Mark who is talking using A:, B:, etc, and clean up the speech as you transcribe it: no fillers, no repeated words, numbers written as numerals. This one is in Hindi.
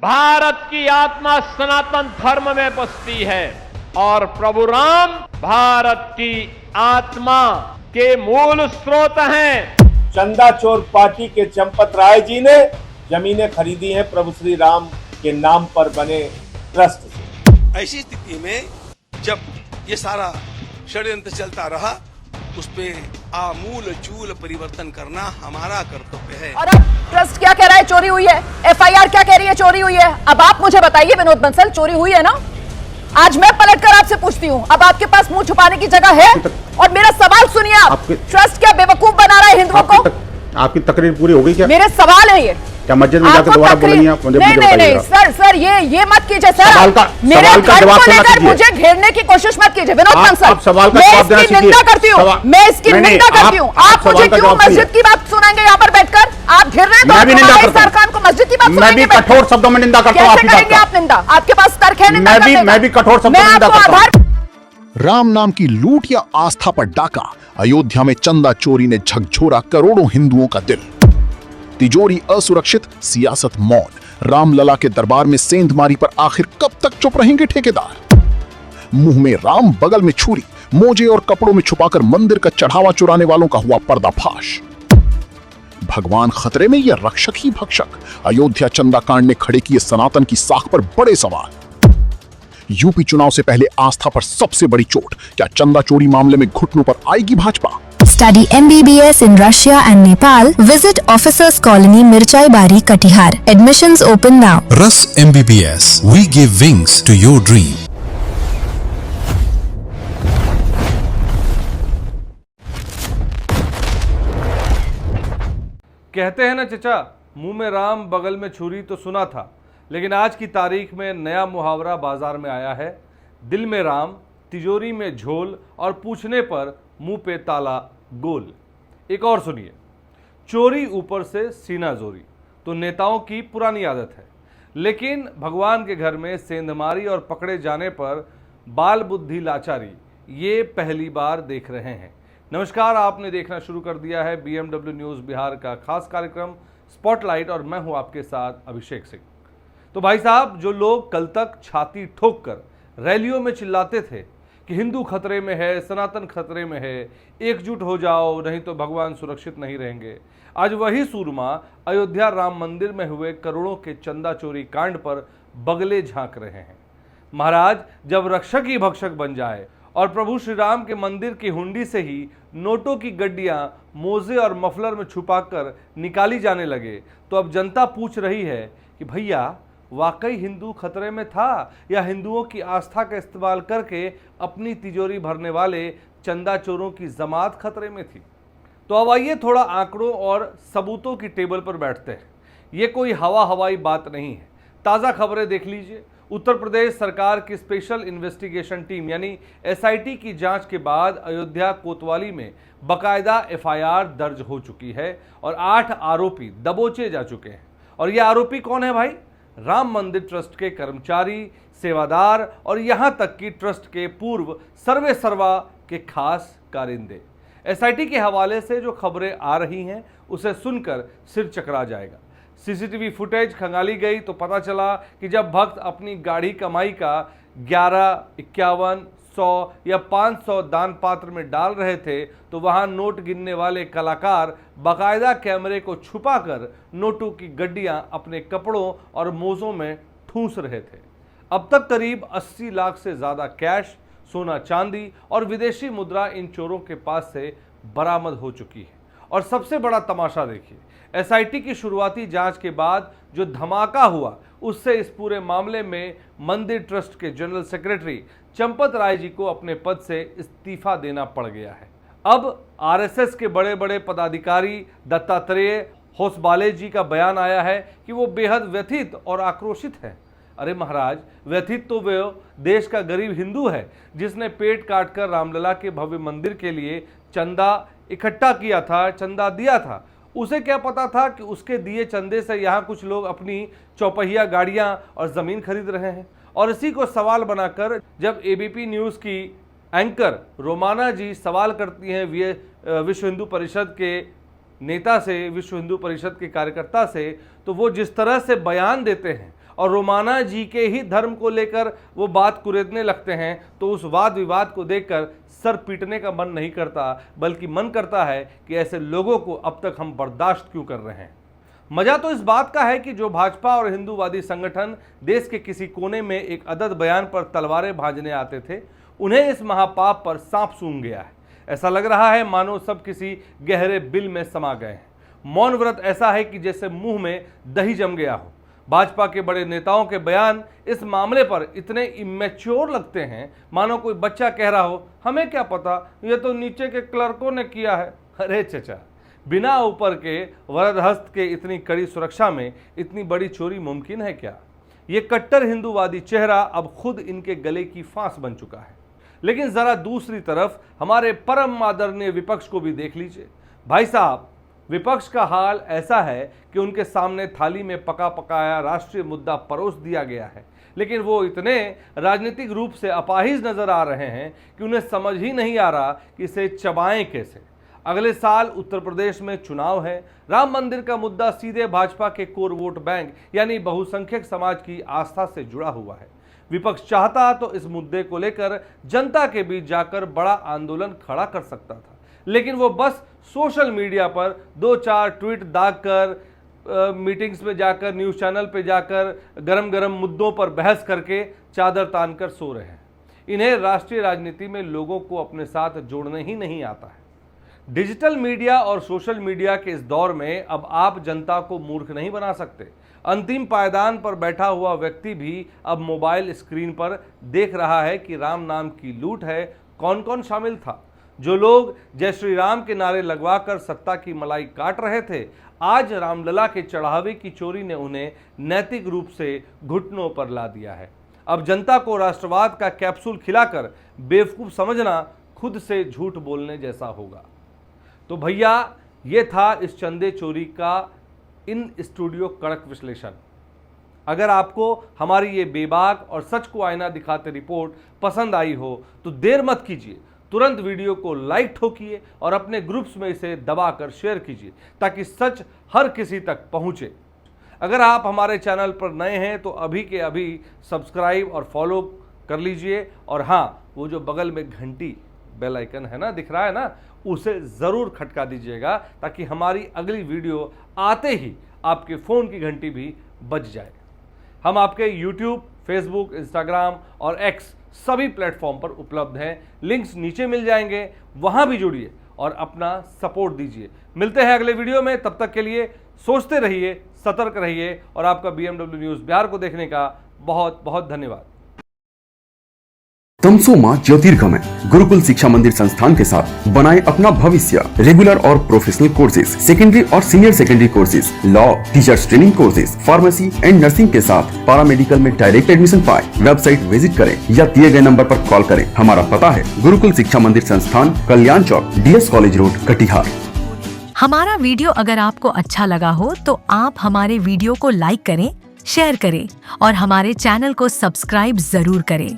A: भारत की आत्मा सनातन धर्म में बसती है और प्रभु राम भारत की आत्मा के मूल स्रोत हैं।
B: चंदा चोर पार्टी के चंपत राय जी ने जमीनें खरीदी हैं प्रभु श्री राम के नाम पर बने ट्रस्ट से।
C: ऐसी स्थिति में जब ये सारा षड्यंत्र चलता रहा, उस पे आमूल चूल परिवर्तन करना हमारा कर्तव्य है।
D: और अब ट्रस्ट क्या कह रहा है चोरी हुई है, एफआईआर क्या कह रही है चोरी हुई है। अब आप मुझे बताइए विनोद बंसल, चोरी हुई है ना? आज मैं पलटकर आपसे पूछती हूँ, अब आपके पास मुंह छुपाने की जगह है? और मेरा सवाल सुनिए आप, ट्रस्ट क्या बेवकूफ बना रहा है हिंदुओं को?
E: आपकी तकरीर पूरी हो गई क्या?
D: मेरे सवाल है ये।
E: क्या मस्जिद में जाकर दोबारा बोलेंगे आप?
D: नहीं सर ये मत कीजिए सर। मेरे घर को लेकर मुझे घेरने की कोशिश मत कीजिए विनोद बंसल। मैं इसकी निंदा करती हूँ, मैं इसकी निंदा करती हूँ। आप मुझे क्यों मस्जिद की बात सुनाएंगे यहाँ पर बैठकर? आप घिर रहे हैं सरकार को, मस्जिद की बात सुनाएंगे?
E: मैं भी कठोर शब्दों में निंदा करता हूँ।
D: कैसे करेंगे आप निंदा? आपके पास तर्क है निंदा करने का?
E: मैं भी कठोर शब्दों में निंदा करता हूँ।
F: राम नाम की लूट या आस्था पर डाका, अयोध्या में चंदा चोरी ने झकझोरा करोड़ों हिंदुओं का दिल। तिजोरी असुरक्षित, सियासत मौन। रामलला के दरबार में सेंधमारी पर आखिर कब तक चुप रहेंगे ठेकेदार? मुंह में राम, बगल में छुरी, मोजे और कपड़ों में छुपाकर मंदिर का चढ़ावा चुराने वालों का हुआ पर्दाफाश। भगवान खतरे में या रक्षक ही भक्षक? अयोध्या चंदा कांड ने खड़े किए सनातन की साख पर बड़े सवाल। यूपी चुनाव से पहले आस्था पर सबसे बड़ी चोट, क्या चंदा चोरी मामले में घुटनों पर आएगी Bhajpa?
G: Study MBBS in Russia and Nepal. Visit Officers Colony, Mirchai Bari, Katihar. Admissions open now.
H: Rus MBBS. We give wings to your dream.
I: कहते हैं ना चचा, मुंह में राम बगल में छुरी तो सुना था, लेकिन आज की तारीख में नया मुहावरा बाजार में आया है। दिल में राम, तिजोरी में झोल और पूछने पर मुंह पे ताला गोल। एक और सुनिए, चोरी ऊपर से सीना जोरी तो नेताओं की पुरानी आदत है, लेकिन भगवान के घर में सेंधमारी और पकड़े जाने पर बाल बुद्धि लाचारी ये पहली बार देख रहे हैं। नमस्कार, आपने देखना शुरू कर दिया है BMW न्यूज़ बिहार का खास कार्यक्रम स्पॉटलाइट और मैं हूं आपके साथ अभिषेक सिंह। तो भाई साहब, जो लोग कल तक छाती ठोक कर रैलियों में चिल्लाते थे कि हिंदू खतरे में है, सनातन खतरे में है, एकजुट हो जाओ नहीं तो भगवान सुरक्षित नहीं रहेंगे, आज वही सूरमा अयोध्या राम मंदिर में हुए करोड़ों के चंदा चोरी कांड पर बगले झांक रहे हैं। महाराज, जब रक्षक ही भक्षक बन जाए और प्रभु श्री राम के मंदिर की हुंडी से ही नोटों की गड्डियां मोजे और मफलर में छुपाकर निकाली जाने लगे, तो अब जनता पूछ रही है कि भैया वाकई हिंदू खतरे में था या हिंदुओं की आस्था का इस्तेमाल करके अपनी तिजोरी भरने वाले चंदा चोरों की जमात खतरे में थी? तो अब आइए थोड़ा आंकड़ों और सबूतों की टेबल पर बैठते हैं। ये कोई हवाई बात नहीं है, ताज़ा खबरें देख लीजिए। उत्तर प्रदेश सरकार की स्पेशल इन्वेस्टिगेशन टीम यानी SIT की जांच के बाद अयोध्या कोतवाली में बाकायदा FIR दर्ज हो चुकी है और 8 आरोपी दबोचे जा चुके हैं। और ये आरोपी कौन है भाई? राम मंदिर ट्रस्ट के कर्मचारी, सेवादार और यहां तक कि ट्रस्ट के पूर्व सर्वे सर्वा के खास कारिंदे। SIT के हवाले से जो खबरें आ रही हैं उसे सुनकर सिर चकरा जाएगा। CCTV फुटेज खंगाली गई तो पता चला कि जब भक्त अपनी गाढ़ी कमाई का 11, 51, 100 या 500 दान पात्र में डाल रहे थे तो वहां नोट गिनने वाले कलाकार बाकायदा कैमरे को छुपाकर नोटों की गड्डियां अपने कपड़ों और मोजों में ठूंस रहे थे। अब तक करीब 80 लाख से ज़्यादा कैश, सोना चांदी और विदेशी मुद्रा इन चोरों के पास से बरामद हो चुकी है। और सबसे बड़ा तमाशा देखिए, SIT की शुरुआती जांच के बाद जो धमाका हुआ उससे इस पूरे मामले में मंदिर ट्रस्ट के जनरल सेक्रेटरी चंपत राय जी को अपने पद से इस्तीफा देना पड़ गया है। अब RSS के बड़े बड़े पदाधिकारी दत्तात्रेय होसबाले जी का बयान आया है कि वो बेहद व्यथित और आक्रोशित हैं। अरे महाराज, व्यथित तो वे देश का गरीब हिंदू है जिसने पेट काटकर रामलला के भव्य मंदिर के लिए चंदा इकट्ठा किया था, चंदा दिया था। उसे क्या पता था कि उसके दिए चंदे से यहाँ कुछ लोग अपनी चौपहिया गाड़ियाँ और ज़मीन खरीद रहे हैं। और इसी को सवाल बनाकर जब ABP न्यूज़ की एंकर रोमाना जी सवाल करती हैं विश्व हिंदू परिषद के नेता से, विश्व हिंदू परिषद के कार्यकर्ता से, तो वो जिस तरह से बयान देते हैं और रोमाना जी के ही धर्म को लेकर वो बात कुरेदने लगते हैं तो उस वाद विवाद को देखकर सर पीटने का मन नहीं करता, बल्कि मन करता है कि ऐसे लोगों को अब तक हम बर्दाश्त क्यों कर रहे हैं। मजा तो इस बात का है कि जो भाजपा और हिंदूवादी संगठन देश के किसी कोने में एक अदद बयान पर तलवारें भांजने आते थे, उन्हें इस महापाप पर सांप सूंघ गया है। ऐसा लग रहा है मानो सब किसी गहरे बिल में समा गए हैं। मौन व्रत ऐसा है कि जैसे मुंह में दही जम गया हो। भाजपा के बड़े नेताओं के बयान इस मामले पर इतने इमेच्योर लगते हैं मानो कोई बच्चा कह रहा हो हमें क्या पता, ये तो नीचे के क्लर्कों ने किया है। अरे चचा, बिना ऊपर के वरदहस्त के इतनी कड़ी सुरक्षा में इतनी बड़ी चोरी मुमकिन है क्या? ये कट्टर हिंदूवादी चेहरा अब खुद इनके गले की फांस बन चुका है। लेकिन जरा दूसरी तरफ हमारे परम आदरणीय विपक्ष को भी देख लीजिए। भाई साहब, विपक्ष का हाल ऐसा है कि उनके सामने थाली में पका पकाया राष्ट्रीय मुद्दा परोस दिया गया है, लेकिन वो इतने राजनीतिक रूप से अपाहिज नजर आ रहे हैं कि उन्हें समझ ही नहीं आ रहा कि इसे चबाएं कैसे। अगले साल उत्तर प्रदेश में चुनाव है। राम मंदिर का मुद्दा सीधे भाजपा के कोर वोट बैंक यानी बहुसंख्यक समाज की आस्था से जुड़ा हुआ है। विपक्ष चाहता तो इस मुद्दे को लेकर जनता के बीच जाकर बड़ा आंदोलन खड़ा कर सकता था, लेकिन वो बस सोशल मीडिया पर 2-4 ट्वीट दागकर, मीटिंग्स में जाकर, न्यूज़ चैनल पे जाकर गरम गरम मुद्दों पर बहस करके चादर तानकर सो रहे हैं। इन्हें राष्ट्रीय राजनीति में लोगों को अपने साथ जोड़ने ही नहीं आता है। डिजिटल मीडिया और सोशल मीडिया के इस दौर में अब आप जनता को मूर्ख नहीं बना सकते। अंतिम पायदान पर बैठा हुआ व्यक्ति भी अब मोबाइल स्क्रीन पर देख रहा है कि राम नाम की लूट है, कौन कौन शामिल था। जो लोग जय श्री राम के नारे लगवाकर सत्ता की मलाई काट रहे थे, आज रामलला के चढ़ावे की चोरी ने उन्हें नैतिक रूप से घुटनों पर ला दिया है। अब जनता को राष्ट्रवाद का कैप्सूल खिलाकर बेवकूफ़ समझना खुद से झूठ बोलने जैसा होगा। तो भैया, ये था इस चंदे चोरी का इन स्टूडियो कड़क विश्लेषण। अगर आपको हमारी ये बेबाक और सच को आईना दिखाते रिपोर्ट पसंद आई हो तो देर मत कीजिए, तुरंत वीडियो को लाइक ठोकिए और अपने ग्रुप्स में इसे दबाकर शेयर कीजिए ताकि सच हर किसी तक पहुंचे। अगर आप हमारे चैनल पर नए हैं तो अभी के अभी सब्सक्राइब और फॉलो कर लीजिए, और हाँ, वो जो बगल में घंटी बेल आइकन है ना, दिख रहा है ना, उसे ज़रूर खटका दीजिएगा ताकि हमारी अगली वीडियो आते ही आपके फ़ोन की घंटी भी बज जाए। हम आपके YouTube, Facebook, Instagram और X सभी प्लेटफॉर्म पर उपलब्ध हैं। लिंक्स नीचे मिल जाएंगे, वहां भी जुड़िए और अपना सपोर्ट दीजिए। मिलते हैं अगले वीडियो में, तब तक के लिए सोचते रहिए, सतर्क रहिए और आपका BMW न्यूज़ बिहार को देखने का बहुत बहुत धन्यवाद।
J: तमसोमा ज्योतिर्गमय गुरुकुल शिक्षा मंदिर संस्थान के साथ बनाए अपना भविष्य। रेगुलर और प्रोफेशनल कोर्सेज, सेकेंडरी और senior secondary courses, law, teachers training courses, pharmacy and nursing के साथ पैरामेडिकल में डायरेक्ट एडमिशन पाए। वेबसाइट विजिट करें या दिए गए नंबर पर कॉल करें। हमारा पता है गुरुकुल शिक्षा मंदिर संस्थान, कल्याण चौक, DS कॉलेज रोड, कटिहार।
K: हमारा वीडियो अगर आपको अच्छा लगा हो तो आप हमारे वीडियो को लाइक करें, शेयर करें और हमारे चैनल को सब्सक्राइब जरूर करें।